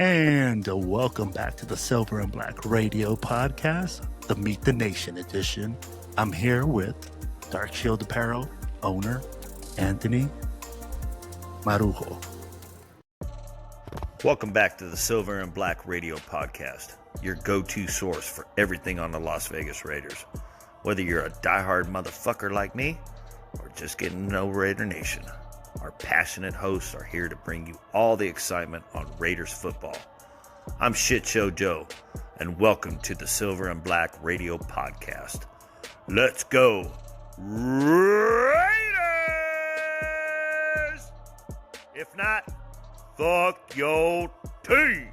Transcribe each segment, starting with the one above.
And welcome back to the Silver and Black Radio Podcast, the Meet the Nation edition. I'm here with Dark Shield Apparel owner, Anthony Marrujo. Welcome back to the Silver and Black Radio Podcast, your go-to source for everything on the Las Vegas Raiders. Whether you're a diehard motherfucker like me, or just getting to know Raider Nation, our passionate hosts are here to bring you all the excitement on Raiders football. I'm Shit Show Joe, and welcome to the Silver and Black Radio Podcast. Let's go, Raiders! If not, fuck your team.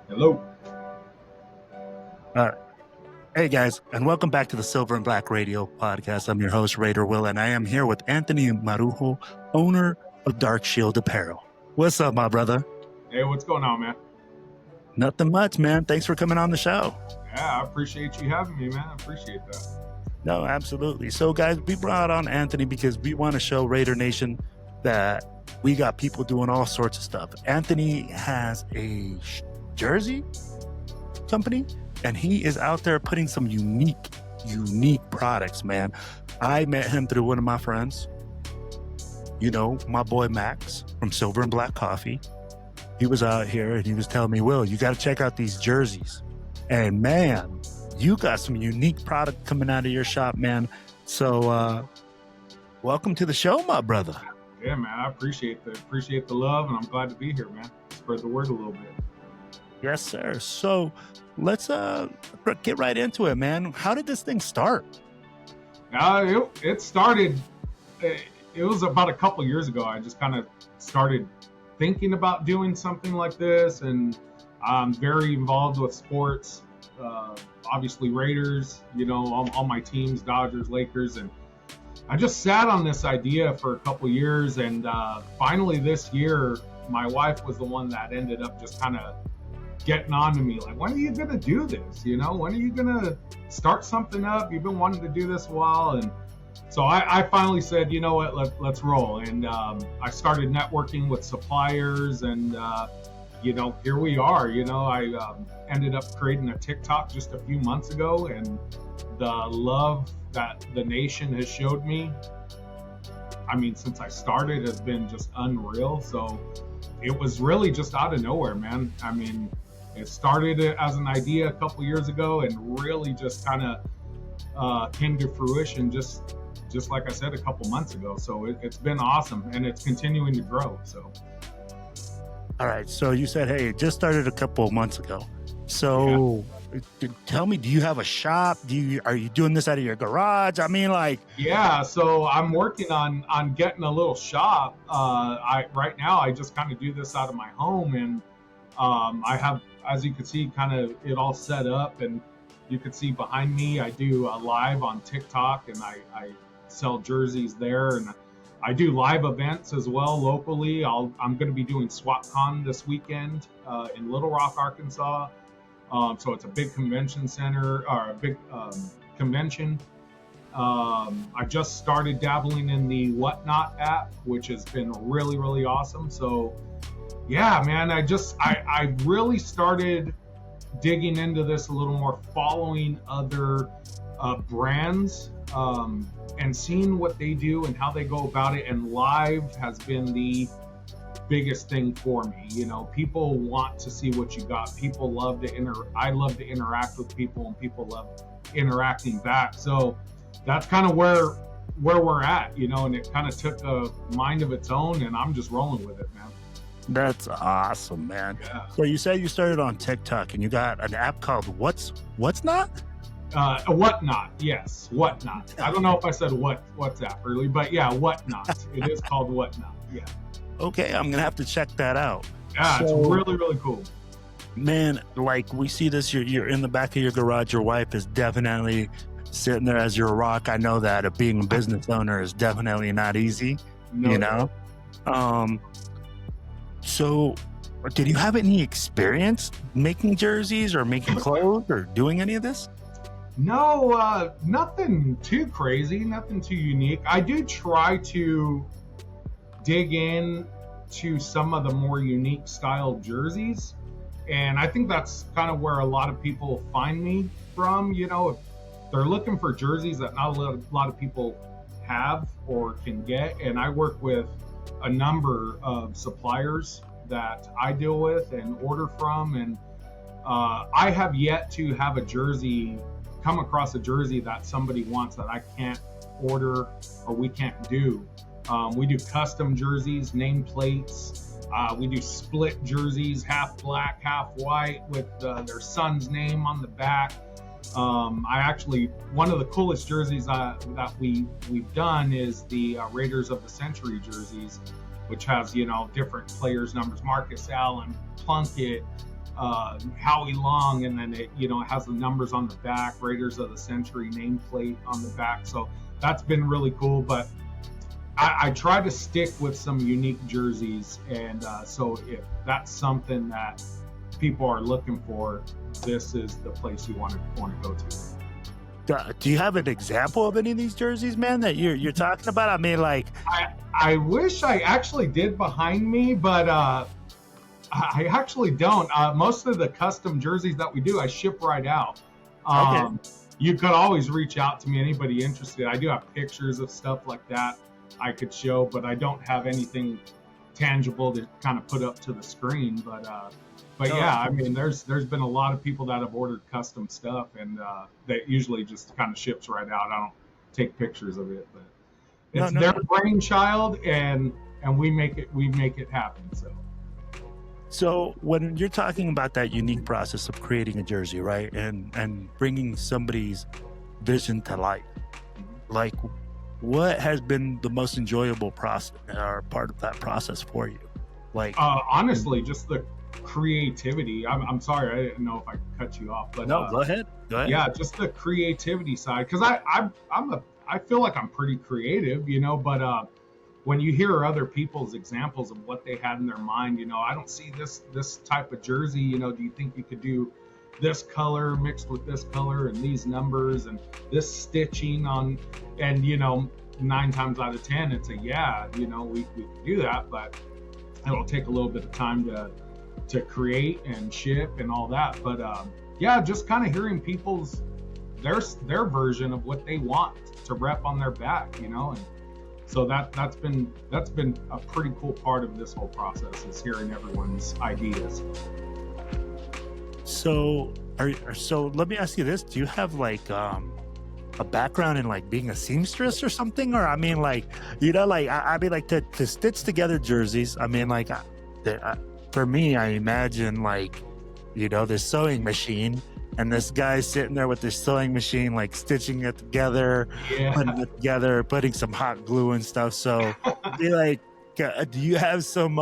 Hello. All right. Hey guys, and welcome back to the Silver and Black Radio Podcast. I'm your host, Raider Wil, and I am here with Anthony Marrujo, owner of Dark Shield Apparel. What's up, my brother? Hey, what's going on, man? Nothing much, man. Thanks for coming on the show. Yeah, I appreciate you having me, man. I appreciate that. No, absolutely. So, guys, we brought on Anthony because we want to show Raider Nation that we got people doing all sorts of stuff. Anthony has a jersey company, and he is out there putting some unique products, man. I met him through one of my friends, you know, my boy Max from Silver and Black Coffee. He was out here and he was telling me, Will, you got to check out these jerseys. And man, you got some unique product coming out of your shop, man. So welcome to the show, my brother. Yeah, man, I appreciate the love, and I'm glad to be here, man. Spread the word a little bit. Yes, sir. So let's get right into it, man. How did this thing start? It started, it was about a couple years ago. I just kind of started thinking about doing something like this, and I'm very involved with sports. Obviously Raiders, you know, all my teams, Dodgers, Lakers, and I just sat on this idea for a couple years, and finally this year, my wife was the one that ended up just kind of getting on to me, like, when are you gonna do this? You know, when are you gonna start something up? You've been wanting to do this a while. And so I finally said, you know what, let's roll. And I started networking with suppliers, and you know, here we are. You know, I ended up creating a TikTok just a few months ago, and the love that the nation has showed me, I mean, since I started, has been just unreal. So it was really just out of nowhere, man. I mean, it started as an idea a couple years ago, and really just kind of came to fruition just like I said, a couple months ago. So it's been awesome, and it's continuing to grow. So. All right. So you said, hey, it just started a couple of months ago. So tell me, do you have a shop? Are you doing this out of your garage? I mean, like. Yeah. So I'm working on getting a little shop. Right now I just kind of do this out of my home, and I have, as you can see, kind of it all set up, and you can see behind me, I do a live on TikTok, and I sell jerseys there, and I do live events as well locally. I'm going to be doing SWATCon this weekend in Little Rock, Arkansas. So it's a big convention center, or a big convention. I just started dabbling in the Whatnot app, which has been really, really awesome. So yeah, man, I really started digging into this a little more, following other brands and seeing what they do and how they go about it. And live has been the biggest thing for me. You know, people want to see what you got. People love to I love to interact with people, and people love interacting back. So that's kind of where we're at, you know, and it kind of took a mind of its own, and I'm just rolling with it, man. That's awesome, man. Yeah. So you said you started on TikTok, and you got an app called What's Not? Whatnot, yes, Whatnot. I don't know if I said WhatsApp early, but yeah, Whatnot. It is called Whatnot. Yeah. Okay, I'm gonna have to check that out. Yeah, it's really, really cool. Man, like we see this, you're in the back of your garage. Your wife is definitely sitting there as your rock. I know that being a business owner is definitely not easy. No. You know. So, did you have any experience making jerseys or making clothes or doing any of this? No, nothing too crazy, nothing too unique. I do try to dig in to some of the more unique style jerseys. And I think that's kind of where a lot of people find me from. You know, if they're looking for jerseys that not a lot of people have or can get. And I work with a number of suppliers that I deal with and order from. And I have yet to have come across a jersey that somebody wants that I can't order or we can't do. We do custom jerseys, nameplates. We do split jerseys, half black, half white, with their son's name on the back. One of the coolest jerseys that we've done is the Raiders of the Century jerseys, which has, you know, different players' numbers: Marcus Allen, Plunkett, Howie Long, and then it has the numbers on the back, Raiders of the Century nameplate on the back. So that's been really cool. But I try to stick with some unique jerseys, and so if that's something that people are looking for, this is the place you want to go to. Do you have an example of any of these jerseys, man, that you're talking about? I mean, like, I wish I actually did behind me, but I actually don't. Most of the custom jerseys that we do, I ship right out. Okay. You could always reach out to me, anybody interested. I do have pictures of stuff like that I could show, but I don't have anything tangible to kind of put up to the screen. But yeah, I mean, there's been a lot of people that have ordered custom stuff, and that usually just kind of ships right out. I don't take pictures of it, but it's their brainchild, and we make it happen. So when you're talking about that unique process of creating a jersey, right, and bringing somebody's vision to life, like, what has been the most enjoyable process or part of that process for you? Like, honestly, just the creativity. I'm sorry, I didn't know if I cut you off, but no, go ahead. Yeah, just the creativity side, because I feel like I'm pretty creative, you know, but when you hear other people's examples of what they had in their mind, you know, I don't see this type of jersey, you know, do you think you could do this color mixed with this color and these numbers and this stitching on, and, you know, 9 times out of 10 it's you know, we can do that, but it'll take a little bit of time to create and ship and all that. But yeah, just kind of hearing people's their version of what they want to rep on their back, you know. And so that's been a pretty cool part of this whole process, is hearing everyone's ideas. So let me ask you this: do you have like a background in like being a seamstress or something? Or I mean, like, you know, like I mean, like to stitch together jerseys. I mean, like for me, I imagine, like, you know, this sewing machine, and this guy's sitting there with this sewing machine, like stitching it together, putting it together, putting some hot glue and stuff. So, be like, do you have some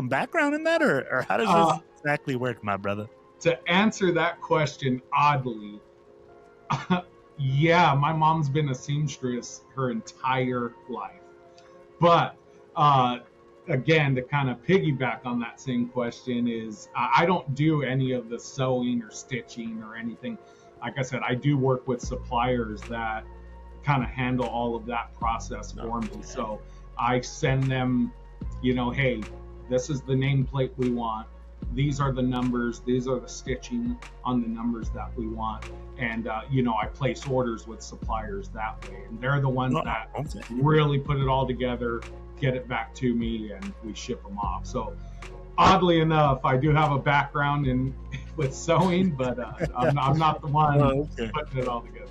background in that, or how does this exactly work, my brother? To answer that question, oddly, yeah, my mom's been a seamstress her entire life. But again, to kind of piggyback on that same question, is I don't do any of the sewing or stitching or anything. Like I said, I do work with suppliers that kind of handle all of that process for me. So I send them, you know, hey, this is the nameplate we want. These are the numbers, these are the stitching on the numbers that we want. And, you know, I place orders with suppliers that way. And they're the ones that really put it all together, get it back to me, and we ship them off. So oddly enough, I do have a background with sewing, but I'm not the one putting it all together.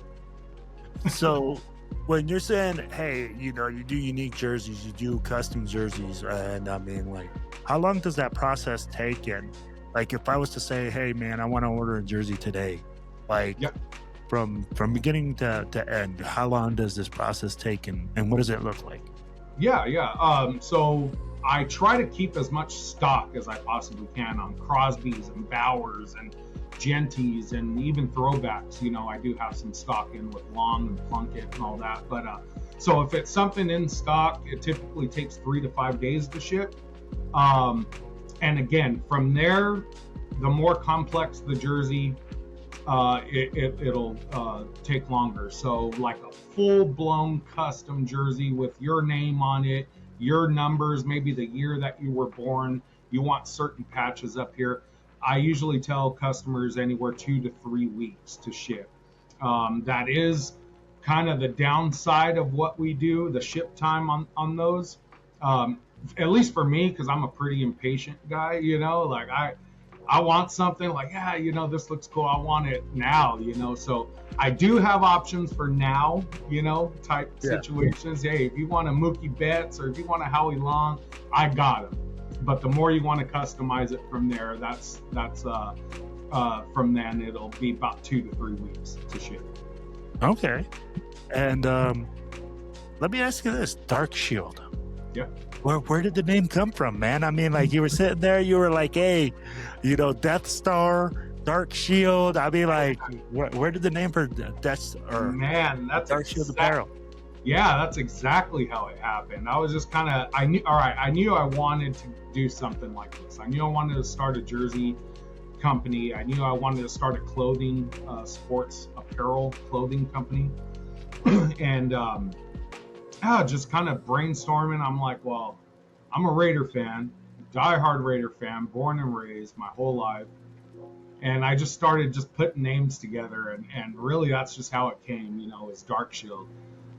So when you're saying, hey, you know, you do unique jerseys, you do custom jerseys, and I mean, like, how long does that process take? And like, if I was to say, hey man, I want to order a jersey today, like, from beginning to end, how long does this process take, and what does it look like? So I try to keep as much stock as I possibly can on Crosby's and Bowers and Genties and even throwbacks. You know, I do have some stock in with Long and Plunkett and all that. But so if it's something in stock, it typically takes 3 to 5 days to ship. And again, from there, the more complex the jersey, it'll take longer. So like a full-blown custom jersey with your name on it, your numbers, maybe the year that you were born. You want certain patches up here. I usually tell customers anywhere 2 to 3 weeks to ship. That is kind of the downside of what we do, the ship time on those. At least for me, because I'm a pretty impatient guy, like I want something like, yeah, this looks cool. I want it now, So I do have options for now, type situations. Hey, if you want a Mookie Betts or if you want a Howie Long, I got them. But the more you want to customize it from there, that's from then it'll be about 2 to 3 weeks to ship. Okay. And let me ask you this, Dark Shield. Yeah. Where did the name come from, man? I mean, like, you were sitting there, you were like, hey, Death Star, Dark Shield. I mean, like, where did the name for Death or Man, that's Dark Shield Apparel? Yeah, that's exactly how it happened. I was just kind of, I knew I wanted to do something like this. I knew I wanted to start a jersey company. I knew I wanted to start a clothing, sports apparel clothing company. And just kind of brainstorming. I'm like, well, I'm a Raider fan, diehard Raider fan, born and raised my whole life. And I just started just putting names together. And really, that's just how it came, is Dark Shield.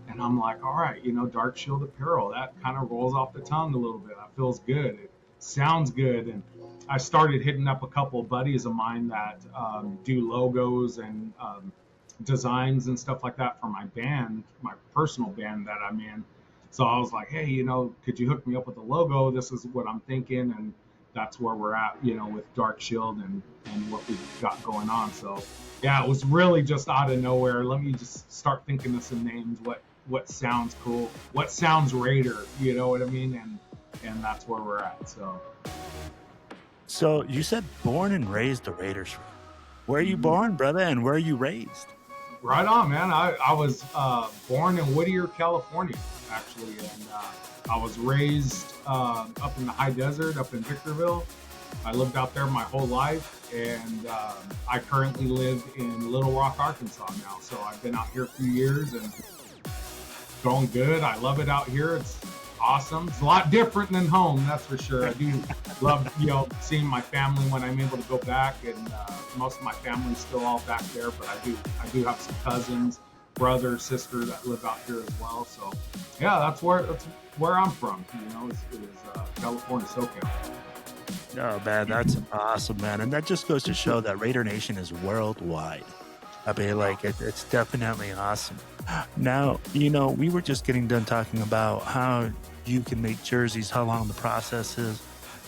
And I'm like, all right, Dark Shield Apparel, that kind of rolls off the tongue a little bit. That feels good. It sounds good. And I started hitting up a couple of buddies of mine that do logos and designs and stuff like that for my band, my personal band that I'm in. So I was like, hey, could you hook me up with a logo? This is what I'm thinking. And that's where we're at, with Dark Shield and what we've got going on. So, yeah, it was really just out of nowhere. Let me just start thinking of some names, what sounds cool, what sounds Raider, you know what I mean? And that's where we're at. So you said born and raised a Raiders fan. Where are you born, brother, and where are you raised? Right on, man. I was born in Whittier, California, actually, and I was raised up in the high desert, up in Victorville. I lived out there my whole life, and I currently live in Little Rock, Arkansas now. So I've been out here a few years, and going good. I love it out here. It's awesome. It's a lot different than home, that's for sure. I do love, seeing my family when I'm able to go back, and most of my family's still all back there, but I do have some cousins, brother, sister that live out here as well. So yeah, that's where I'm from, is California, SoCal. Oh, man, that's awesome, man. And that just goes to show that Raider Nation is worldwide. I mean, like, it's definitely awesome. Now, we were just getting done talking about how you can make jerseys, how long the process is.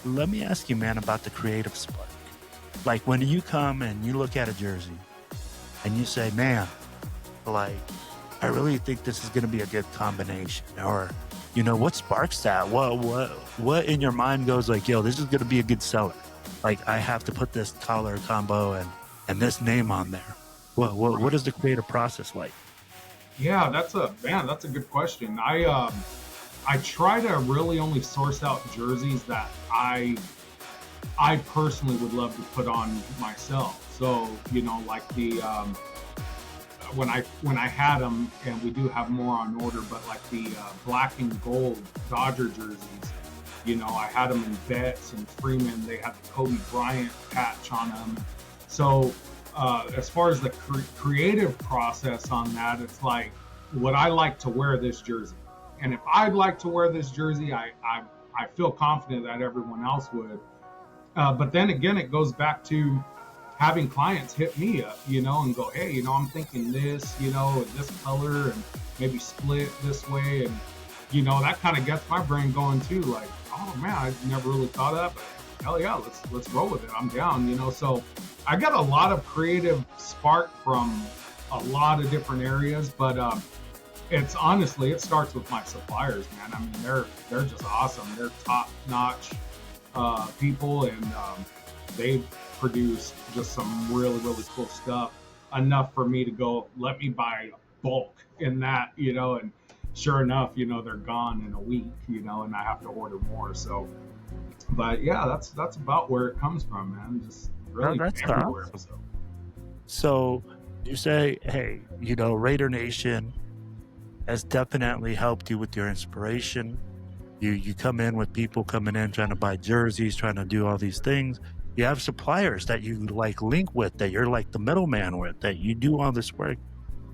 Let me ask you, man, about the creative spark. Like, when you come and you look at a jersey and you say, man, like, I really think this is going to be a good combination, or, what sparks that? What in your mind goes like, yo, this is going to be a good seller? Like, I have to put this color combo and this name on there. What is the creative process like? Yeah, that's a good question. I try to really only source out jerseys that I personally would love to put on myself. So, like the when I had them, and we do have more on order, but like the black and gold Dodger jerseys, I had them in Betts and Freeman. They had the Kobe Bryant patch on them. So as far as the creative process on that, it's like, would I like to wear this jersey? And if I'd like to wear this jersey, I feel confident that everyone else would. But then again, it goes back to having clients hit me up, and go, hey, I'm thinking this, this color, and maybe split this way. And, that kind of gets my brain going too. Like, oh man, I never really thought of that, but hell yeah, let's roll with it. I'm down, So I got a lot of creative spark from a lot of different areas, but it's honestly, it starts with my suppliers, man. I mean, they're just awesome. They're top-notch people, and they've produced just some really, really cool stuff, enough for me to go, let me buy bulk in that, and sure enough, they're gone in a week, and I have to order more. So, but yeah, that's about where it comes from, man. Just really that's everywhere. awesome. So you say, hey, Raider Nation has definitely helped you with your inspiration. You come in with people coming in trying to buy jerseys, trying to do all these things. You have suppliers that you like link with, that you're like the middleman with, that you do all this work.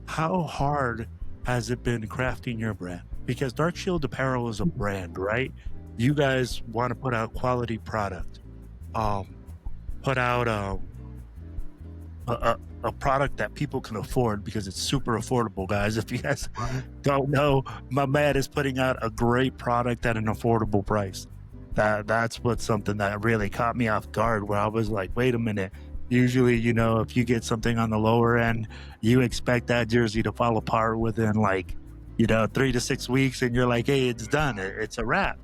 How hard has it been crafting your brand? Because Dark Shield Apparel is a brand, right? You guys want to put out quality product, put out a product that people can afford, because it's super affordable, guys. If you guys don't know, my man is putting out a great product at an affordable price. That's what's something that really caught me off guard, where I was like, wait a minute. Usually, you know, if you get something on the lower end, you expect that jersey to fall apart within like, you know, 3 to 6 weeks, and you're like, hey, it's done. It's a wrap.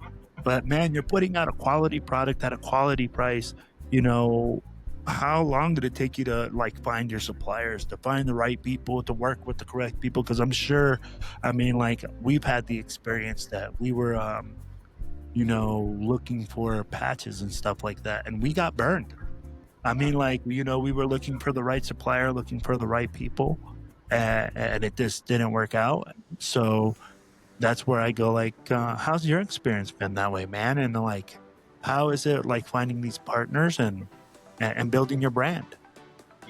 But man, you're putting out a quality product at a quality price. You know, how long did it take you to like find your suppliers, to find the right people, to work with the correct people? Because I'm sure, I mean, like, we've had the experience that we were, you know, looking for patches and stuff like that, and we got burned. I mean, like, you know, we were looking for the right supplier, looking for the right people, and it just didn't work out. So that's where I go, like, how's your experience been that way, man? And like, how is it like finding these partners and building your brand?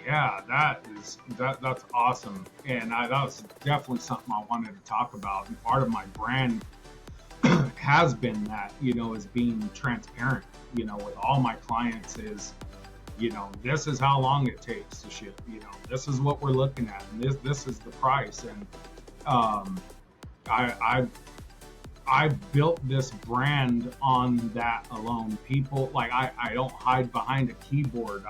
Yeah, that's awesome, and that was definitely something I wanted to talk about. And part of my brand has been that, you know, is being transparent, you know, with all my clients. Is, you know, this is how long it takes to ship, you know, this is what we're looking at, and this is the price. And I built this brand on that alone. People, like, I don't hide behind a keyboard.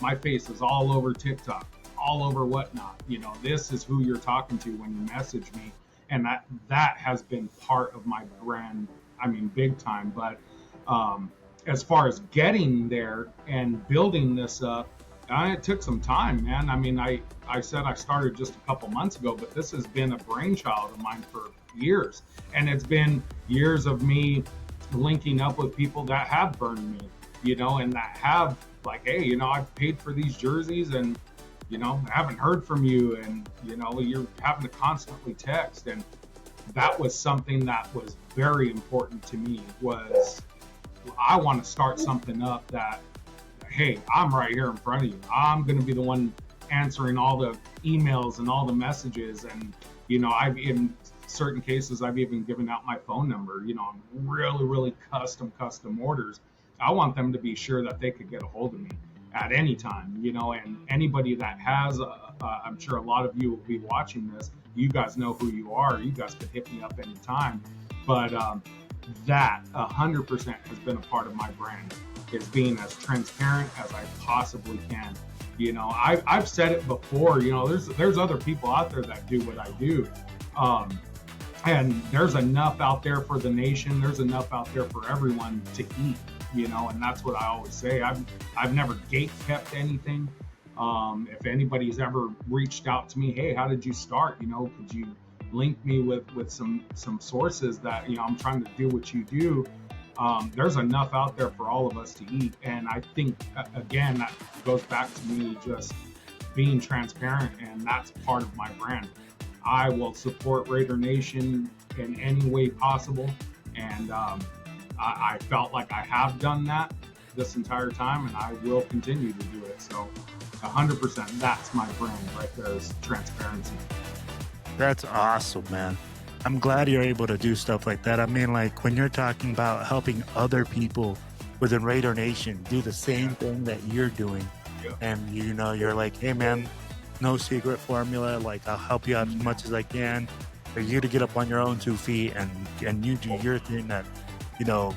My face is all over TikTok, all over whatnot. You know, this is who you're talking to when you message me. And that has been part of my brand, I mean, big time. But as far as getting there and building this up, it took some time, man. I mean, I said I started just a couple months ago, but this has been a brainchild of mine for years. And it's been years of me linking up with people that have burned me, you know, and that have like, hey, you know, I've paid for these jerseys, and, you know, I haven't heard from you, and, you know, you're having to constantly text. And that was something that was very important to me. Was I want to start something up that, hey, I'm right here in front of you. I'm going to be the one answering all the emails and all the messages. And, you know, in certain cases, I've even given out my phone number, you know, on really, really custom orders. I want them to be sure that they could get a hold of me at any time, you know. And anybody that has, I'm sure a lot of you will be watching this. You guys know who you are. You guys could hit me up anytime. But that 100% has been a part of my brand, is being as transparent as I possibly can. You know, I've said it before, you know, there's other people out there that do what I do. And there's enough out there for the nation. There's enough out there for everyone to eat, you know, and that's what I always say. I've never gate kept anything. If anybody's ever reached out to me, hey, how did you start? You know, could you link me with some sources that, you know, I'm trying to do what you do. There's enough out there for all of us to eat. And I think, again, that goes back to me just being transparent, and that's part of my brand. I will support Raider Nation in any way possible. And I felt like I have done that this entire time, and I will continue to do it. So 100%, that's my brand right there, is transparency. That's awesome, man. I'm glad you're able to do stuff like that. I mean, like, when you're talking about helping other people within Raider Nation do the same thing that you're doing, and, you know, you're like, hey, man, no secret formula. Like, I'll help you out as much as I can for you to get up on your own 2 feet and you do your thing, that, you know,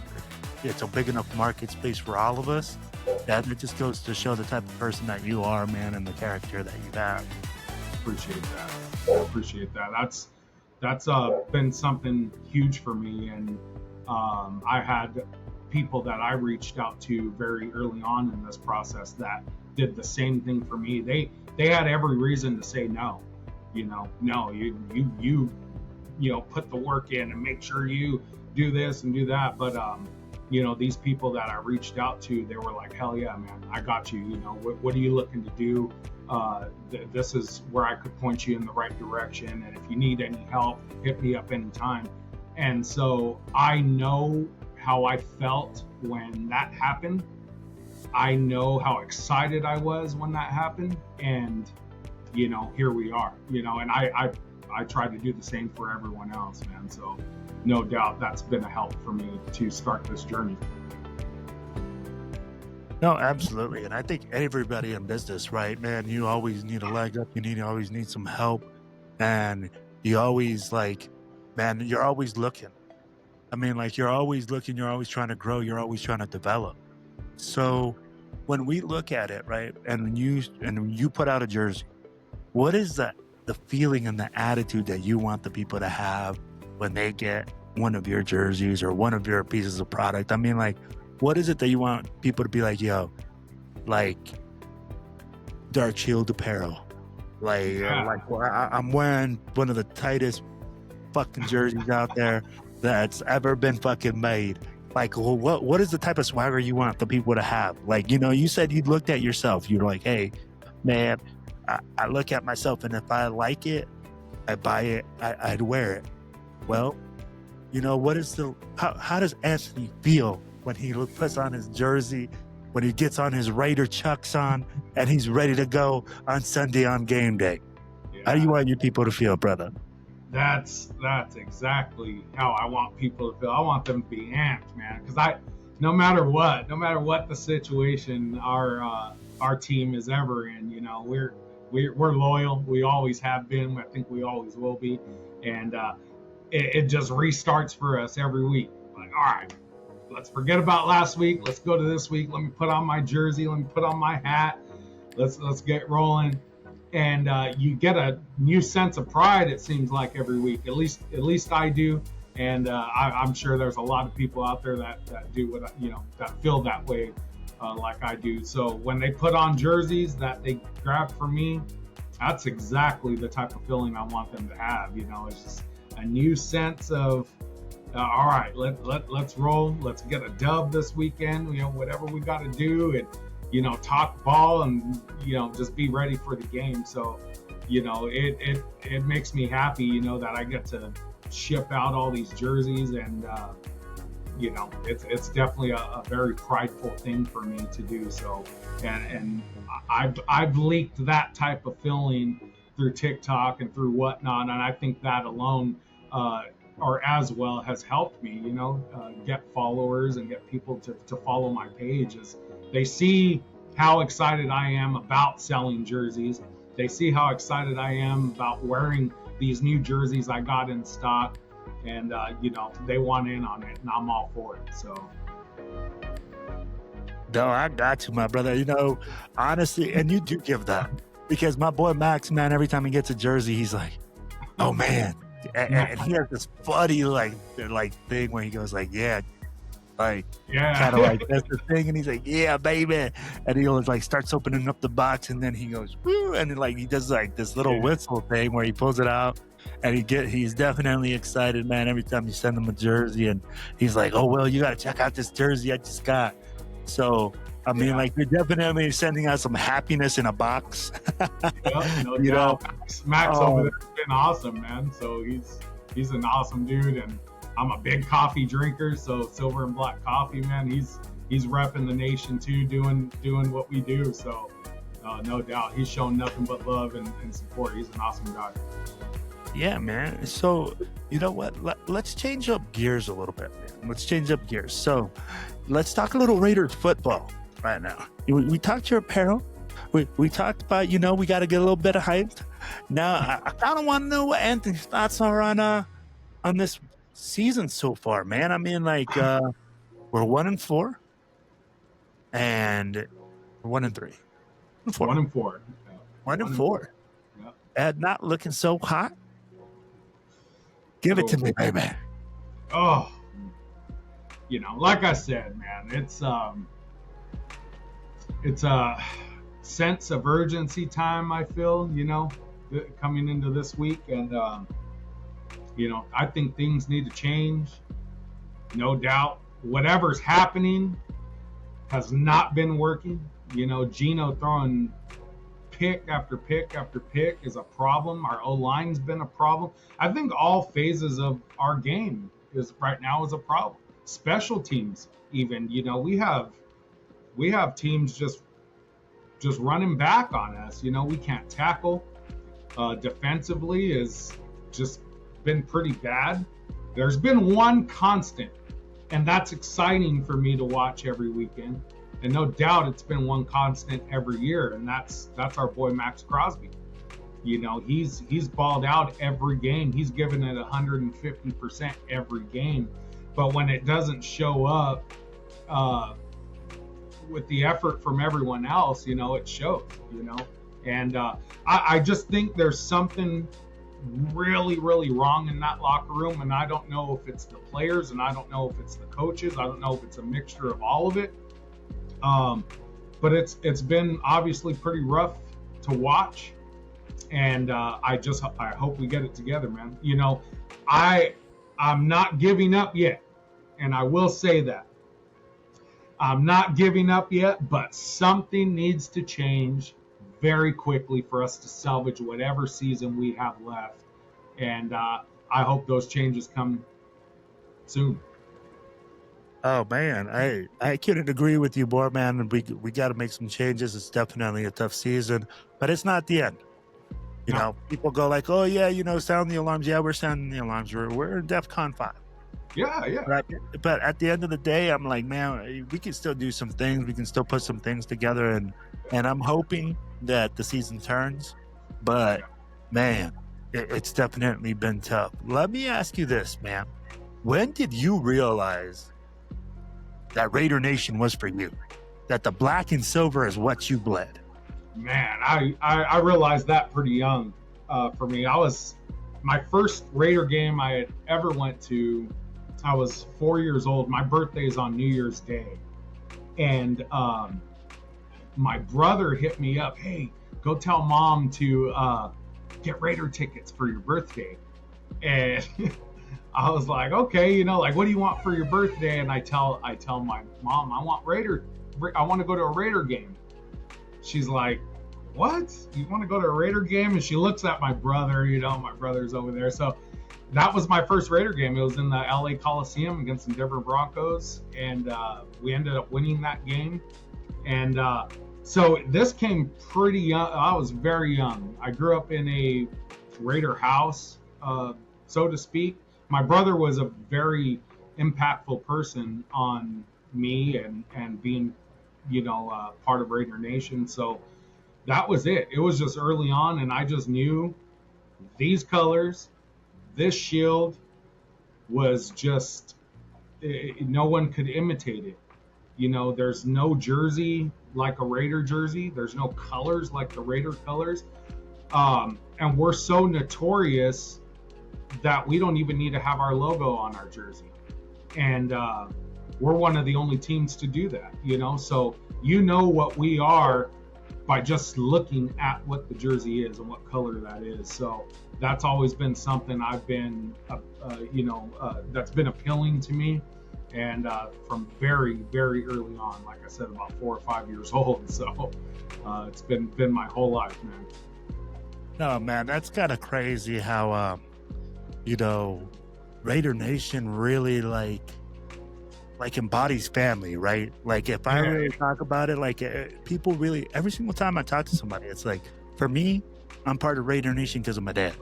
it's a big enough market space for all of us. That it just goes to show the type of person that you are, man, and the character that you have. Appreciate that. I appreciate that. That's been something huge for me. And I had people that I reached out to very early on in this process that did the same thing for me. They had every reason to say no. You know, no, you know, put the work in and make sure you do this and do that. But you know, these people that I reached out to, they were like, hell yeah, man, I got you. You know, what are you looking to do? This is where I could point you in the right direction. And if you need any help, hit me up anytime. And so I know how I felt when that happened. I know how excited I was when that happened. And, here we are, and I try to do the same for everyone else, man. So no doubt that's been a help for me to start this journey. No, absolutely. And I think everybody in business, right, man, you always need a leg up. Always need some help. And you always you're always looking. I mean, you're always looking, you're always trying to grow, you're always trying to develop. So when we look at it, right, and you put out a jersey, what is the feeling and the attitude that you want the people to have when they get one of your jerseys or one of your pieces of product? I mean, what is it that you want people to be like, yo, Dark Shield Apparel? I'm wearing one of the tightest fucking jerseys out there that's ever been fucking made. What is the type of swagger you want the people to have? You said you looked at yourself. You're like, hey, man, I look at myself, and if I like it, I buy it, I'd wear it. Well, how does Anthony feel when he puts on his jersey, when he gets on his Raider chucks on, and he's ready to go on Sunday on game day? Yeah. How do you want your people to feel, brother? That's exactly how I want people to feel. I want them to be amped, man, because no matter what the situation our team is ever in, we're loyal. We always have been. I think we always will be, and it just restarts for us every week. All right, let's forget about last week. Let's go to this week. Let me put on my jersey. Let me put on my hat. Let's get rolling. And you get a new sense of pride, it seems like, every week. At least I do. And I'm sure there's a lot of people out there that do what that feel that way like I do. So when they put on jerseys that they grab from me, that's exactly the type of feeling I want them to have. It's just a new sense of, all right, let's roll. Let's get a dub this weekend. Whatever we got to do, and talk ball, and just be ready for the game. So it makes me happy that I get to ship out all these jerseys, and it's definitely a very prideful thing for me to do. So and I've leaked that type of feeling through TikTok and through whatnot, and I think that alone or as well has helped me get followers and get people to follow my page. As they see how excited I am about selling jerseys, they see how excited I am about wearing these new jerseys I got in stock, and they want in on it, and I'm all for it. So no, I got you, my brother. Honestly, and you do give that, because my boy Max, man, every time he gets a jersey, he's like, oh man, and he has this funny thing where he goes yeah, kind of that's the thing, and he's like, yeah, baby, and he always starts opening up the box, and then he goes woo, and then he does this little whistle thing where he pulls it out, and he's definitely excited, man, every time you send him a jersey, and he's like, oh well, you got to check out this jersey I just got. So I mean, you're definitely sending out some happiness in a box. Max over there has been awesome, man. So he's an awesome dude, and I'm a big coffee drinker. So Silver and Black Coffee, man, he's repping the nation too, doing what we do. So no doubt, he's shown nothing but love and support. He's an awesome guy. Yeah, man. So you know what? Let's change up gears a little bit, man. Let's change up gears. So let's talk a little Raiders football right now. We talked your apparel. We talked about, we got to get a little bit of hyped. Now, I kind of want to know what Anthony's thoughts are on this season so far, man. I mean, we're 1-4, and we're 1-3. 1-4. 1-4. Yeah. And not looking so hot. Give it to me, baby. Oh, like I said, man, it's a sense of urgency time, I feel, coming into this week. And, I think things need to change. No doubt. Whatever's happening has not been working. Gino throwing pick after pick after pick is a problem. Our O-line's been a problem. I think all phases of our game is right now is a problem. Special teams, even, we have teams just running back on us. We can't tackle. Defensively is just been pretty bad. There's been one constant, and that's exciting for me to watch every weekend. And no doubt it's been one constant every year, and that's our boy Max Crosby. He's balled out every game. He's given it 150% every game. But when it doesn't show up with the effort from everyone else, it shows, And I just think there's something really, really wrong in that locker room. And I don't know if it's the players, and I don't know if it's the coaches. I don't know if it's a mixture of all of it. But it's been obviously pretty rough to watch. And I hope we get it together, man. I'm not giving up yet. And I will say that. I'm not giving up yet, but something needs to change very quickly for us to salvage whatever season we have left. And I hope those changes come soon. Oh man, I couldn't agree with you more, man. We got to make some changes. It's definitely a tough season, but it's not the end. People go like, oh yeah, sound the alarms. Yeah, we're sounding the alarms. We're in DEFCON 5. Yeah. But at the end of the day, I'm like, man, we can still do some things. We can still put some things together, and I'm hoping that the season turns. But man, it's definitely been tough. Let me ask you this, man. When did you realize that Raider Nation was for you? That the black and silver is what you bled? Man, I realized that pretty young. For me, my first Raider game I had ever went to, I was 4 years old. My birthday is on New Year's Day. And my brother hit me up, hey, go tell mom to get Raider tickets for your birthday. And I was like, okay, what do you want for your birthday? And I tell my mom, I want to go to a Raider game. She's like, what? You want to go to a Raider game? And she looks at my brother, my brother's over there. So that was my first Raider game. It was in the LA Coliseum against the Denver Broncos. And we ended up winning that game. And so this came pretty young. I was very young. I grew up in a Raider house, so to speak. My brother was a very impactful person on me and being, part of Raider Nation. So that was it. It was just early on, and I just knew these colors, this shield was just, no one could imitate it. There's no jersey like a Raider jersey. There's no colors like the Raider colors. And we're so notorious that we don't even need to have our logo on our jersey. And we're one of the only teams to do that, So what we are by just looking at what the jersey is and what color that is. So that's always been something I've been, that's been appealing to me. And from very, very early on, like I said, about 4 or 5 years old. So it's been my whole life, man. No, man, that's kind of crazy how, Raider Nation really like embodies family, right? Like if I really talk about it, people really, every single time I talk to somebody, it's like, for me, I'm part of Raider Nation because of my dad.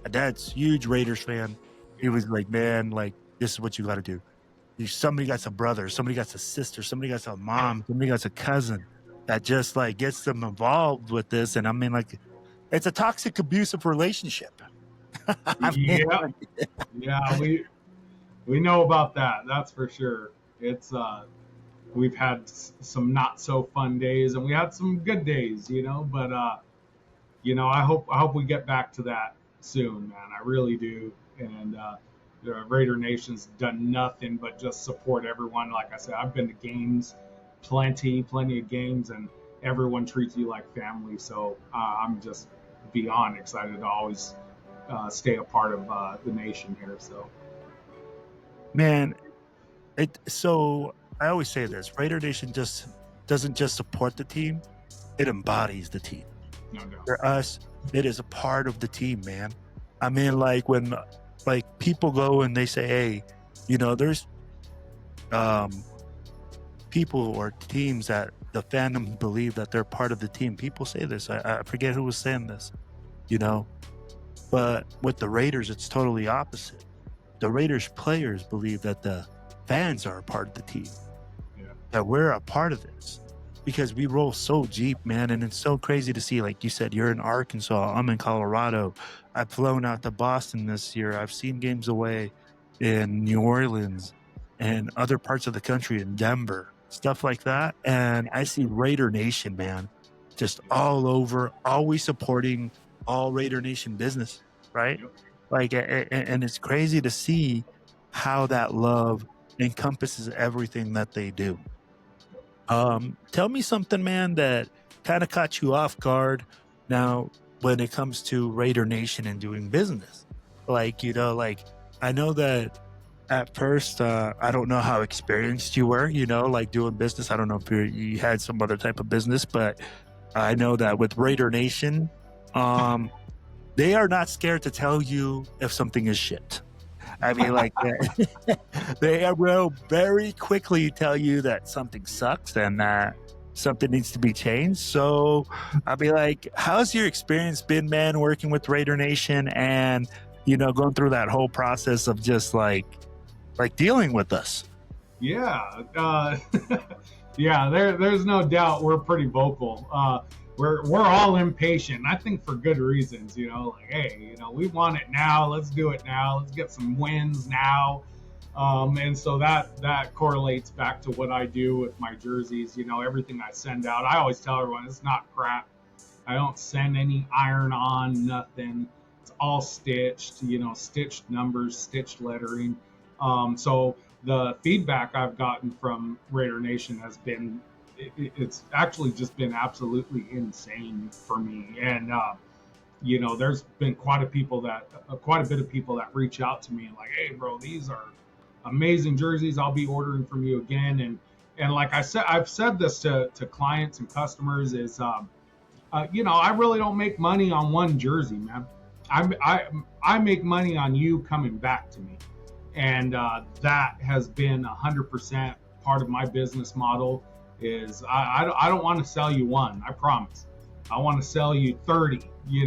My dad's a huge Raiders fan. He was like, man, this is what you got to do. Somebody got a brother, somebody got a sister, somebody got a mom, somebody got a cousin that just gets them involved with this. And I mean, it's a toxic, abusive relationship. Yeah, we know about that. That's for sure. It's we've had some not so fun days, and we had some good days, But I hope we get back to that soon, man. I really do. And the Raider Nation's done nothing but just support everyone. Like I said, I've been to games, plenty of games, and everyone treats you like family. So I'm just beyond excited to always stay a part of the nation here. So, man, so I always say this: Raider Nation just doesn't just support the team; it embodies the team. No doubt. For us, it is a part of the team, man. I mean, when people go and they say, hey, There's people or teams that the fandom believe that they're part of the team. People say this. I forget who was saying this, but with the Raiders, it's totally opposite. The Raiders players believe that the fans are a part of the team, that we're a part of this, because we roll so deep, man. And it's so crazy to see, like you said, you're in Arkansas, I'm in Colorado. I've flown out to Boston this year. I've seen games away in New Orleans and other parts of the country, in Denver, stuff like that. And I see Raider Nation, man, just all over, always supporting all Raider Nation business, right? Like, and it's crazy to see how that love encompasses everything that they do. Tell me something, man, that kind of caught you off guard now when it comes to Raider Nation and doing business. Like, I know that at first, I don't know how experienced you were, like doing business. I don't know if you had some other type of business, but I know that with Raider Nation, they are not scared to tell you if something is shit. I mean, like, they will very quickly tell you that something sucks and that something needs to be changed. So I'll be like, how's your experience been, man, working with Raider Nation and, going through that whole process of just like dealing with us? Yeah. There's no doubt we're pretty vocal. We're all impatient. I think for good reasons, hey, we want it now. Let's do it now. Let's get some wins now. And so that correlates back to what I do with my jerseys. Everything I send out, I always tell everyone it's not crap. I don't send any iron on, nothing. It's all stitched, stitched numbers, stitched lettering. So the feedback I've gotten from Raider Nation has been, it's actually just been absolutely insane for me. And, there's been quite a bit of people that reach out to me and like, hey bro, these are amazing jerseys. I'll be ordering from you again. And like I said, I've said this to clients and customers is, I really don't make money on one jersey, man. I make money on you coming back to me. And, that has been 100% part of my business model. Is I don't want to sell you one, I promise. I want to sell you 30,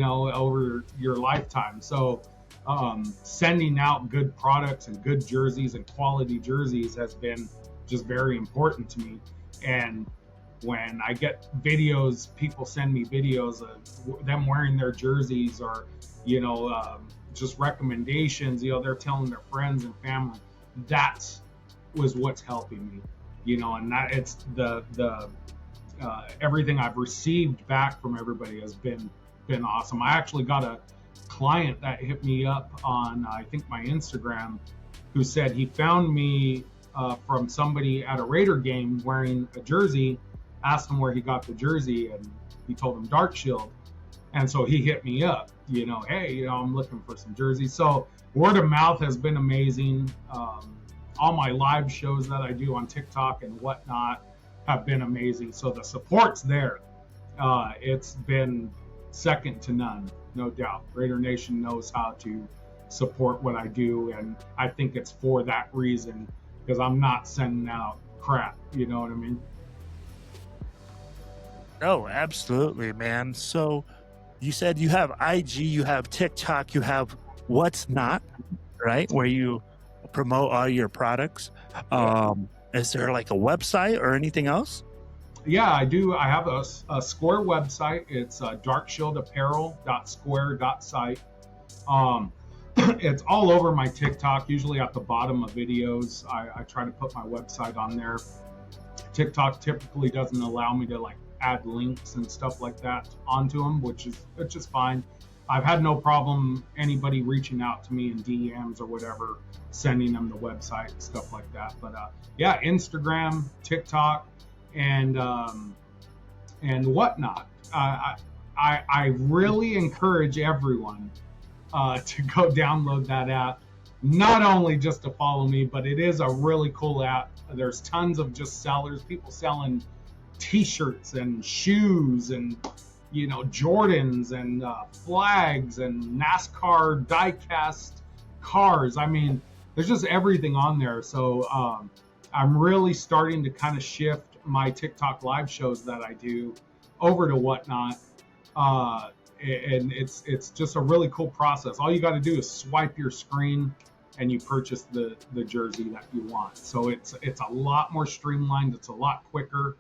over your lifetime. So sending out good products and good jerseys and quality jerseys has been just very important to me. And when I get videos, people send me videos of them wearing their jerseys or, just recommendations, they're telling their friends and family. That was what's helping me. And that it's the everything I've received back from everybody has been awesome. I actually got a client that hit me up on, I think, my Instagram, who said he found me from somebody at a Raider game wearing a jersey, asked him where he got the jersey, and he told him Dark Shield. And so he hit me up, hey, I'm looking for some jerseys. So word of mouth has been amazing. All my live shows that I do on TikTok and whatnot have been amazing. So the support's there. It's been second to none, no doubt. Raider Nation knows how to support what I do. And I think it's for that reason, because I'm not sending out crap. You know what I mean? Oh, absolutely, man. So you said you have IG, you have TikTok, you have What's Not, right? Where you promote all your products. Is there like a website or anything else? Yeah, I do. I have a Square website. It's darkshieldapparel.square.site. It's all over my TikTok, usually at the bottom of videos. I try to put my website on there. TikTok typically doesn't allow me to like add links and stuff like that onto them, which is fine. I've had no problem anybody reaching out to me in DMs or whatever, sending them the website and stuff like that. But yeah, Instagram, TikTok, and whatnot. I really encourage everyone to go download that app. Not only just to follow me, but it is a really cool app. There's tons of just sellers, people selling T-shirts and shoes and Jordans and flags and NASCAR die-cast cars. I mean, there's just everything on there. So I'm really starting to kind of shift my TikTok live shows that I do over to Whatnot. And it's just a really cool process. All you got to do is swipe your screen and you purchase the jersey that you want. So it's a lot more streamlined. It's a lot quicker.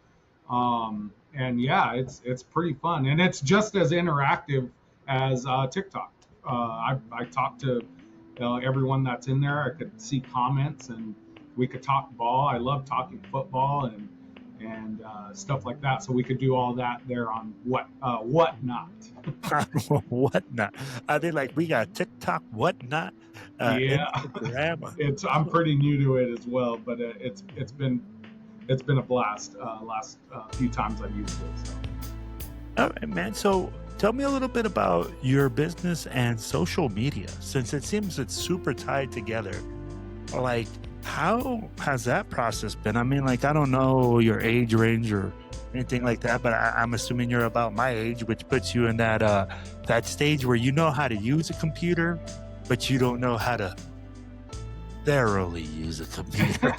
And yeah, it's pretty fun. And it's just as interactive as TikTok. I talked to everyone that's in there. I could see comments and we could talk ball. I love talking football and stuff like that. So we could do all that there on Whatnot. Whatnot. Are they like, we got TikTok, Whatnot? Yeah, Instagram. I'm pretty new to it as well, but it's been a blast. Last few times I've used it. So. All right, man. So tell me a little bit about your business and social media, since it seems it's super tied together. Like, how has that process been? I mean, like, I don't know your age range or anything like that, but I'm assuming you're about my age, which puts you in that stage where you know how to use a computer, but you don't know how to thoroughly use a computer.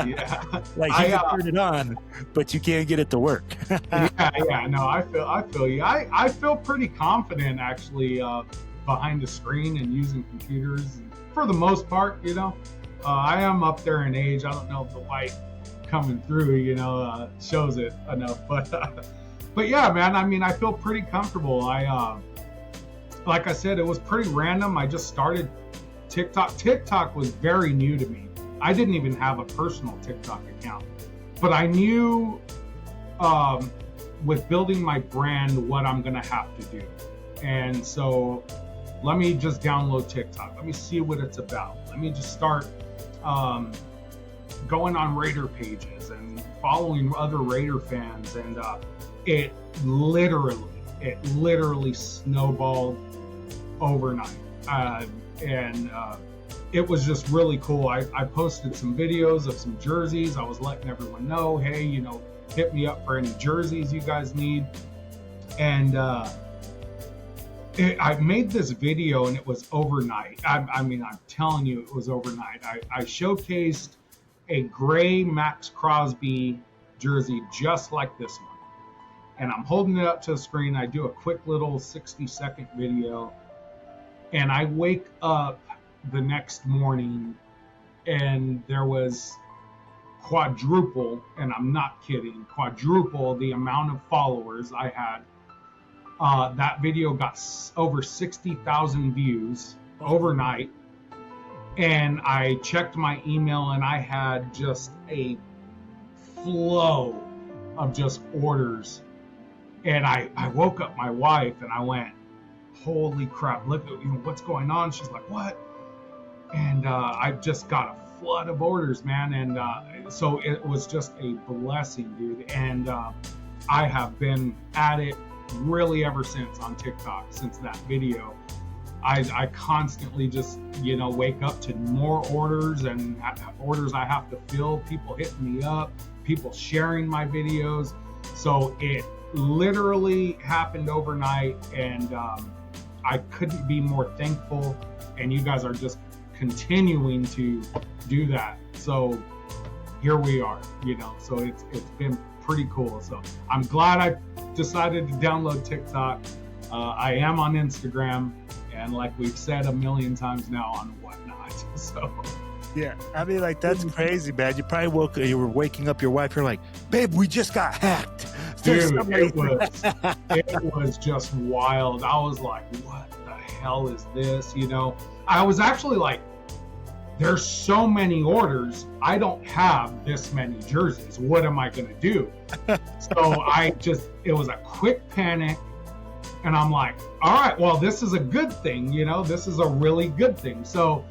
Yeah, like you can turn it on, but you can't get it to work. yeah. No, I feel you. I feel pretty confident actually behind the screen and using computers for the most part. I am up there in age. I don't know if the light coming through, shows it enough, but yeah, man. I mean, I feel pretty comfortable. Like I said, it was pretty random. I just started TikTok. TikTok was very new to me. I didn't even have a personal TikTok account, but I knew with building my brand what I'm gonna have to do. And so let me just download TikTok. Let me see what it's about. Let me just start going on Raider pages and following other Raider fans. And it literally snowballed overnight. And it was just really cool. I posted some videos of some jerseys. I was letting everyone know, hey, hit me up for any jerseys you guys need. And I made this video and it was overnight. I mean, I'm telling you, it was overnight. I showcased a gray Max Crosby jersey just like this one. And I'm holding it up to the screen. I do a quick little 60-second video. And I wake up the next morning and there was quadruple, and I'm not kidding, quadruple the amount of followers I had. That video got over 60,000 views overnight. And I checked my email and I had just a flow of just orders. And I woke up my wife and I went, holy crap, look at what's going on. She's like, what? And I just got a flood of orders, man. And so it was just a blessing, dude. And I have been at it really ever since on TikTok, since that video. I constantly just, wake up to more orders and orders I have to fill, people hitting me up, people sharing my videos. So it literally happened overnight, and I couldn't be more thankful, and you guys are just continuing to do that. So here we are, so it's been pretty cool. So I'm glad I decided to download TikTok. I am on Instagram, and like we've said a million times now, on Whatnot. So yeah, I mean, like, that's crazy, man. You were waking up your wife, you're like, babe, we just got hacked. Dude, it was just wild. I was like, what the hell is this? I was actually like, there's so many orders. I don't have this many jerseys. What am I going to do? So it was a quick panic. And I'm like, all right, well, this is a good thing. This is a really good thing. So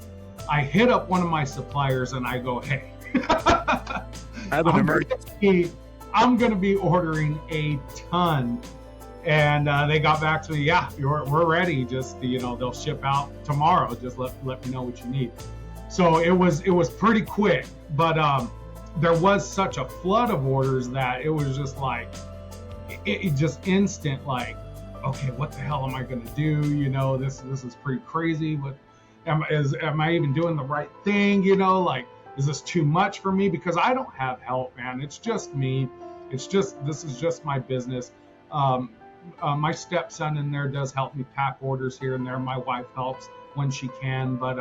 I hit up one of my suppliers and I go, hey, I have an emergency. I'm going to be ordering a ton. And they got back to me, yeah, we're ready. Just, they'll ship out tomorrow. Just let me know what you need. So it was pretty quick, but there was such a flood of orders that it was just like, it just instant, like, okay, what the hell am I going to do? This is pretty crazy. am I even doing the right thing? You know, like, is this too much for me? Because I don't have help, man. It's just me. This is just my business. Um, my stepson in there does help me pack orders here and there. My wife helps when she can, but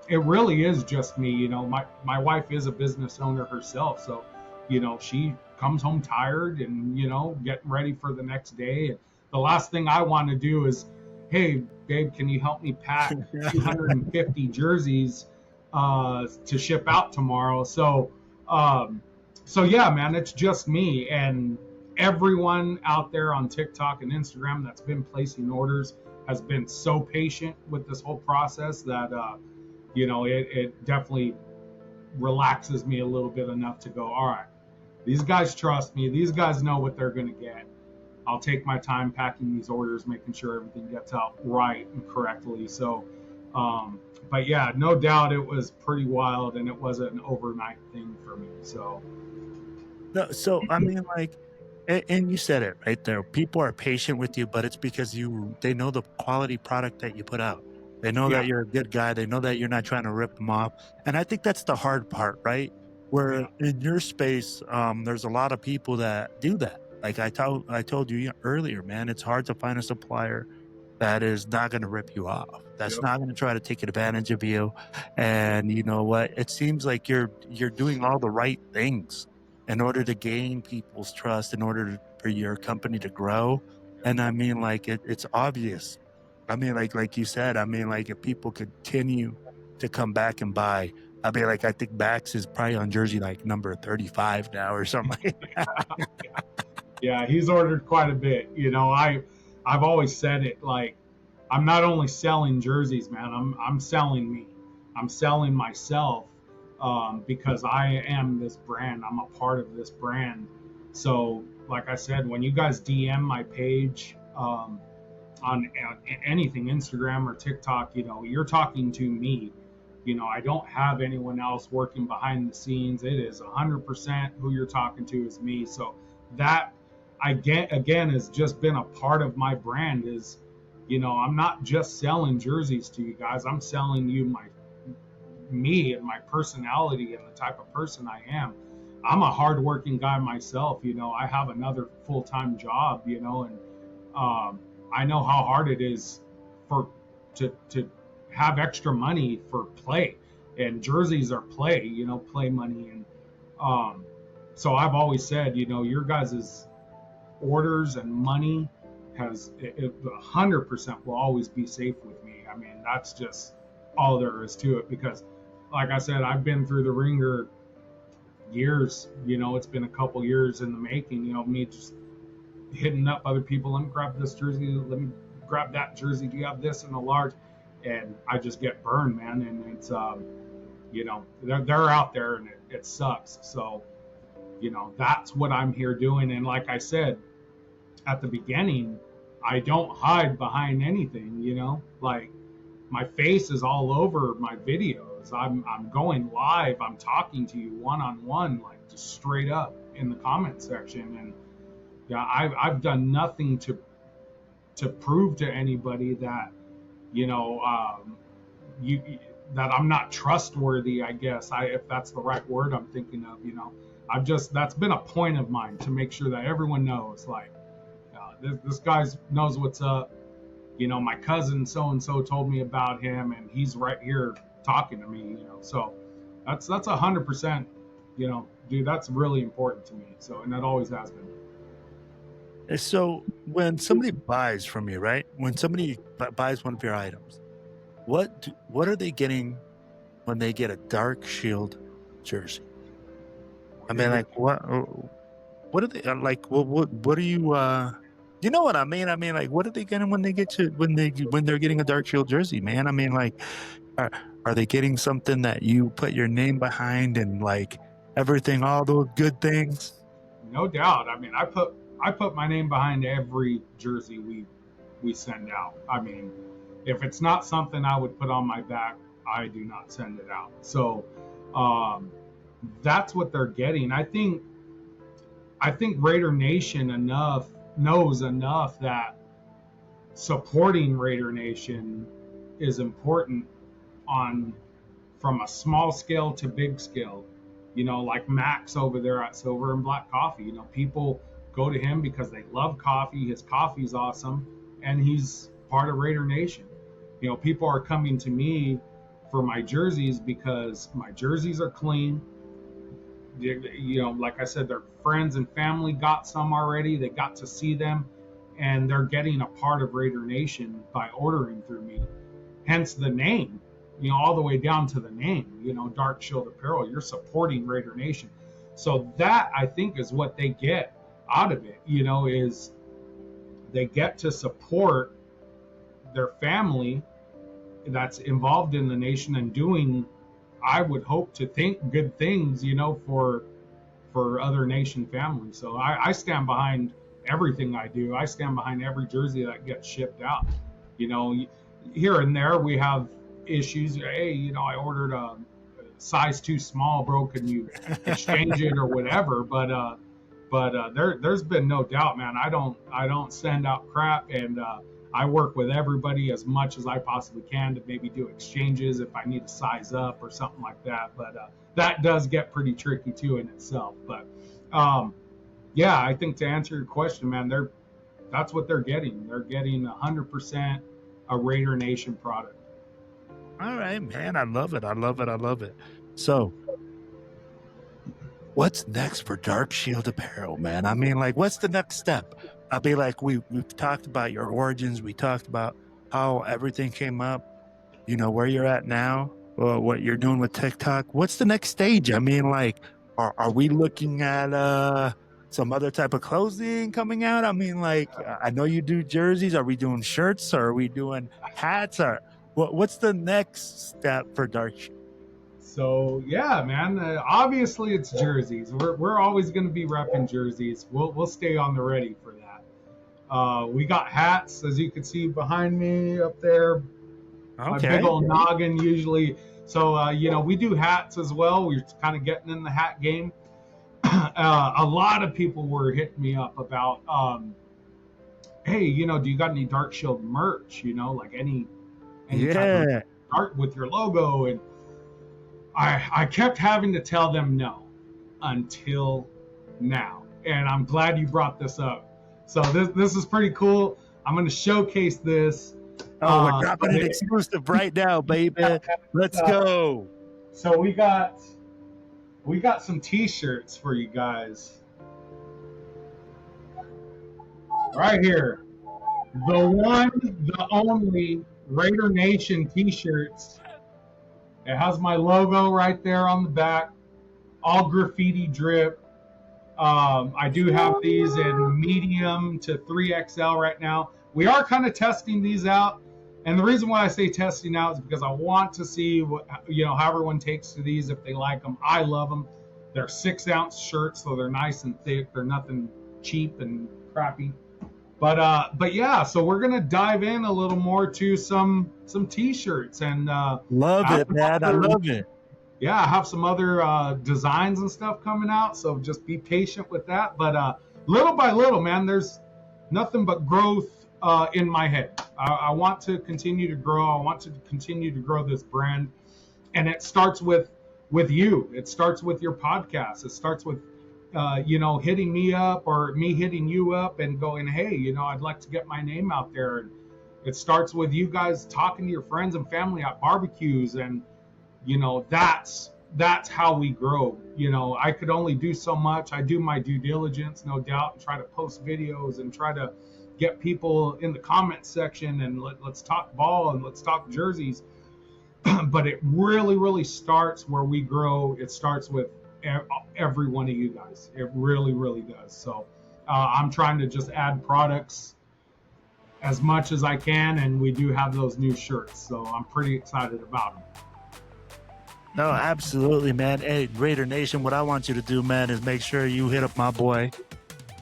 it really is just me. You know, my wife is a business owner herself, so you know, she comes home tired and, you know, getting ready for the next day. And the last thing I want to do is, hey, babe, can you help me pack 250 jerseys to ship out tomorrow? So yeah, man, it's just me. And everyone out there on TikTok and Instagram that's been placing orders has been so patient with this whole process that, you know, it definitely relaxes me a little bit enough to go, all right, these guys trust me. These guys know what they're going to get. I'll take my time packing these orders, making sure everything gets out right and correctly. So, but yeah, no doubt it was pretty wild, and it wasn't an overnight thing for me. So, No, so I mean, like, and you said it right there. People are patient with you, but it's because they know the quality product that you put out. They know yeah, that you're a good guy. They know that you're not trying to rip them off. And I think that's the hard part, right? Where yeah, in your space, there's a lot of people that do that. Like I told you earlier, man, it's hard to find a supplier that is not going to rip you off. That's yep, not going to try to take advantage of you. And you know what? It seems like you're doing all the right things in order to gain people's trust, in order for your company to grow. And I mean, like it's obvious. I mean, like you said, I mean, like if people continue to come back and buy, I mean, like I think Max is probably on jersey like number 35 now or something like that. yeah. He's ordered quite a bit. You know, I've always said it, like, I'm not only selling jerseys, man. I'm selling me. I'm selling myself, because I am this brand. I'm a part of this brand. So, like I said, when you guys DM my page, on anything, Instagram or TikTok, you know, you're talking to me. You know, I don't have anyone else working behind the scenes. It is 100% who you're talking to is me. So that, I get, again, has just been a part of my brand. Is, you know, I'm not just selling jerseys to you guys. I'm selling you me and my personality and the type of person I am. I'm a hardworking guy myself. You know, I have another full-time job, you know, and I know how hard it is to have extra money for play, and jerseys are play, you know, play money. And so I've always said, you know, your guys' orders and money has 100% will always be safe with me. I mean, that's just all there is to it, because like I said, I've been through the ringer years. You know, it's been a couple years in the making, you know, me just hitting up other people. Let me grab this jersey. Let me grab that jersey. Do you have this in a large? And I just get burned, man. And it's, you know, they're out there, and it sucks. So, you know, that's what I'm here doing. And like I said at the beginning, I don't hide behind anything, you know, like my face is all over my videos. I'm going live. I'm talking to you one-on-one, like just straight up in the comment section. And yeah, I've done nothing to prove to anybody that, you know, that I'm not trustworthy, I guess, if that's the right word I'm thinking of. You know, that's been a point of mine, to make sure that everyone knows, like, this guy knows what's up. You know, my cousin so and so told me about him, and he's right here talking to me. You know, so that's 100%. You know, dude, that's really important to me. So, and that always has been. So when somebody buys from you, right? When somebody buys one of your items, what are they getting when they get a Dark Shield jersey? I mean, like what are they like? What are you? You know what I mean? I mean, like, what are they getting when they when they're getting a Dark Shield jersey, man? I mean, like, are they getting something that you put your name behind and like everything, all those good things? No doubt. I mean, I put my name behind every jersey we send out. I mean, if it's not something I would put on my back, I do not send it out. So that's what they're getting. I think Raider Nation knows enough that supporting Raider Nation is important on from a small scale to big scale. Like Max over there at Silver and Black Coffee. People go to him because they love coffee. His coffee's awesome, and he's part of Raider Nation. People are coming to me for my jerseys because my jerseys are clean. Like I said, their friends and family got some already. They got to see them, and they're getting a part of Raider Nation by ordering through me. Hence the name, all the way down to the name, Dark Shield Apparel. You're supporting Raider Nation. So that, I think, is what they get out of it, is they get to support their family that's involved in the nation and doing, I would hope to think, good things, for other nation families. So I stand behind everything I do. I stand behind every jersey that gets shipped out. Here and there we have issues. Hey, I ordered a size too small, bro. Can you exchange it or whatever? But there's been no doubt, man. I don't send out crap, and I work with everybody as much as I possibly can to maybe do exchanges if I need to size up or something like that. But that does get pretty tricky too in itself. But yeah, I think to answer your question, man, that's what they're getting. They're getting 100% a Raider Nation product. All right, man. I love it. I love it. I love it. So what's next for Dark Shield Apparel, man? I mean, like, what's the next step? I mean, like, we've talked about your origins. We talked about how everything came up, where you're at now, what you're doing with TikTok. What's the next stage? I mean, like, are we looking at some other type of clothing coming out? I mean, like, I know you do jerseys. Are we doing shirts, or are we doing hats? Or what's the next step for Dark Shield? So yeah, man. Obviously, it's jerseys. We're always going to be repping jerseys. We'll stay on the ready for that. We got hats, as you can see behind me up there. Okay. My big old noggin usually. So we do hats as well. We're kind of getting in the hat game. A lot of people were hitting me up about, hey, do you got any Dark Shield merch? Like any type of art with your logo? And I kept having to tell them no until now. And I'm glad you brought this up. So this is pretty cool. I'm going to showcase this. Oh, we're dropping an exclusive right now, baby. Let's go. So we got some t-shirts for you guys. Right here. The one, the only Raider Nation t-shirts. It has my logo right there on the back, all graffiti drip. I do have these in medium to 3XL right now. We are kind of testing these out. And the reason why I say testing out is because I want to see what, how everyone takes to these, if they like them. I love them. They're 6-ounce shirts, so they're nice and thick. They're nothing cheap and crappy. But yeah, so we're gonna dive in a little more to some t-shirts and love it, man. I love it. Yeah, I have some other designs and stuff coming out, so just be patient with that. But little by little, man, there's nothing but growth in my head. I want to continue to grow. I want to continue to grow this brand, and it starts with you. It starts with your podcast. It starts with hitting me up or me hitting you up and going, hey, I'd like to get my name out there. And it starts with you guys talking to your friends and family at barbecues, and that's how we grow. I could only do so much. I do my due diligence, no doubt, and try to post videos and try to get people in the comment section and let's talk ball and let's talk jerseys. But it really, really starts where we grow. It starts with every one of you guys. It really, really does. So I'm trying to just add products as much as I can, and we do have those new shirts. So I'm pretty excited about them. No, absolutely, man. Hey, Raider Nation, what I want you to do, man, is make sure you hit up my boy.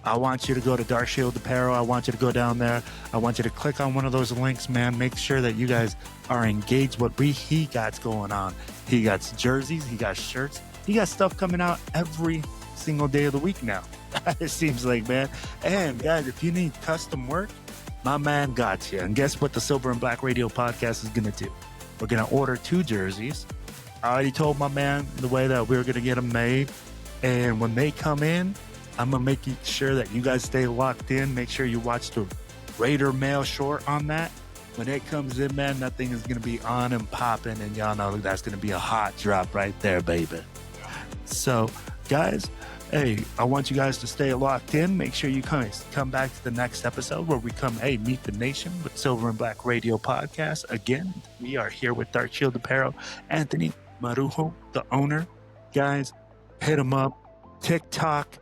I want you to go to Dark Shield Apparel. I want you to go down there. I want you to click on one of those links, man. Make sure that you guys are engaged with what he got going on. He got jerseys. He got shirts. He got stuff coming out every single day of the week now. It seems like, man. And guys, if you need custom work, my man got you. And guess what the Silver and Black Radio podcast is going to do? We're going to order 2 jerseys. I already told my man the way that we're going to get them made. And when they come in, I'm going to make sure that you guys stay locked in. Make sure you watch the Raider Mail short on that. When it comes in, man, that thing is going to be on and popping. And y'all know that's going to be a hot drop right there, baby. So, guys, hey, I want you guys to stay locked in. Make sure you come back to the next episode where we come, hey, meet the nation with Silver and Black Radio Podcast. Again, we are here with Dark Shield Apparel. Anthony Marrujo, the owner. Guys, hit him up. TikTok,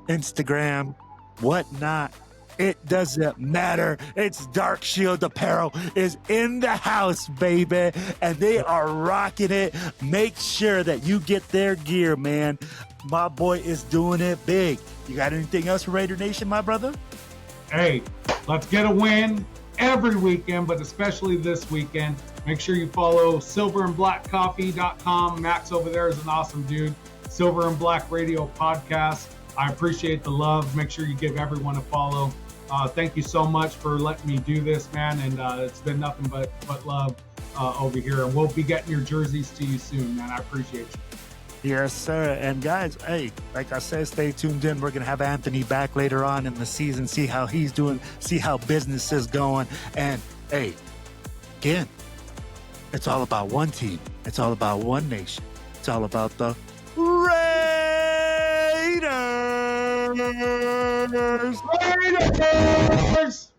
Instagram, whatnot. It doesn't matter. It's Dark Shield Apparel is in the house, baby, and they are rocking it. Make sure that you get their gear, man. My boy is doing it big. You got anything else for Raider Nation, my brother? Hey, let's get a win every weekend, but especially this weekend. Make sure you follow silverandblackcoffee.com. Max over there is an awesome dude. Silver and Black Radio Podcast. I appreciate the love. Make sure you give everyone a follow. Thank you so much for letting me do this, man. And it's been nothing but love over here. And we'll be getting your jerseys to you soon, man. I appreciate you. Yes, sir. And guys, hey, like I said, stay tuned in. We're going to have Anthony back later on in the season, see how he's doing, see how business is going. And hey, again, it's all about one team. It's all about one nation. It's all about the Raiders! Raiders!